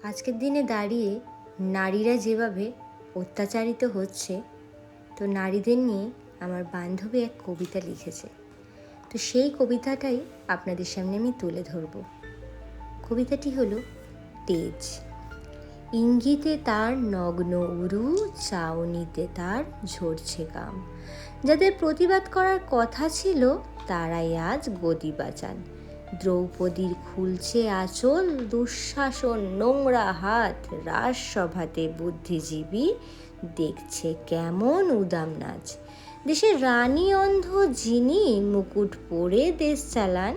আজকের দিনে দাঁড়িয়ে নারীরা যেভাবে অত্যাচারিত হচ্ছে, তো নারীদের নিয়ে আমার বান্ধবী এক কবিতা লিখেছে। তো সেই কবিতাটাই আপনাদের সামনে আমি তুলে ধরব। কবিতাটি হলো তেজ। ইঙ্গিতে তার নগ্ন উরু, চাউনিতে তার ঝরছে ঘাম। যাদের প্রতিবাদ করার কথা ছিল তারাই আজ গদি বাঁচান। দ্রৌপদীর খুলছে আঁচল, দুঃশাসন নোংরা হাত, রাজসভাতে বুদ্ধিজীবী দেখছে কেমন উদাম নাচ। দেশের রানী অন্ধ যিনি মুকুট পরে দেশ চালান,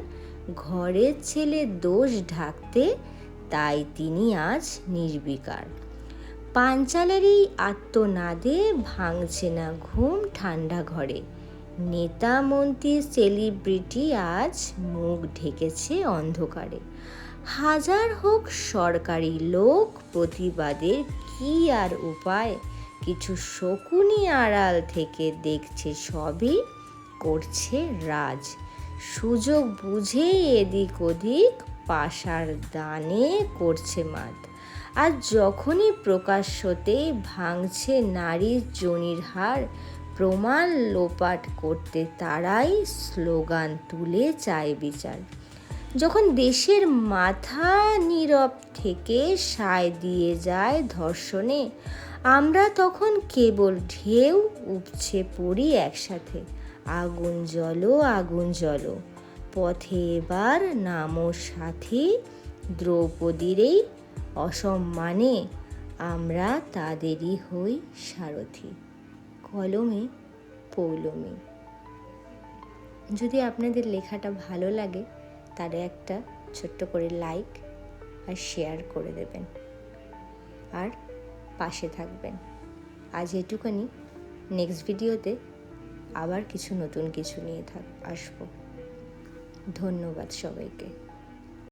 ঘরের ছেলে দোষ ঢাকতে তাই তিনি আজ নির্বিকার। পাঞ্চালেরই আত্মনাদে ভাঙছে না ঘুম ঠান্ডা ঘরে। নেতা মন্ত্রী সেলিব্রিটি আজ মুখ ঢেকেছে অন্ধকারে। হাজার হোক সরকারি লোক, প্রতিবাদের কি আর উপায়? কিছু শকুনি আড়াল থেকে দেখছে সবই করছে রাজ। সুযোগ বুঝে এদিক ওদিক পাশার দানে করছে মাত। আর যখনই প্রকাশ্যতেই ভাঙছে নারীর জনির হার, প্রমাণ লোপাট করতে তারাই স্লোগান তুলে চায় বিচার। যখন দেশের মাথা নীরব থেকে সায় দিয়ে যায় ধর্ষণে, আমরা তখন কেবল ঢেউ উপচে পড়ি একসাথে। আগুন জ্বলো, আগুন জ্বলো, পথে এবার নামো সাথী। দ্রৌপদীর এই অসম্মানে আমরা তাদেরই হই সারথি। কলমে পৌলমী। যদি আপনাদের লেখাটা ভালো লাগে তাহলে একটা ছোট্ট করে লাইক আর শেয়ার করে দেবেন, আর পাশে থাকবেন। আজ এটুকুনি। নেক্সট ভিডিওতে আবার নতুন কিছু নিয়ে আসবো। ধন্যবাদ সবাইকে।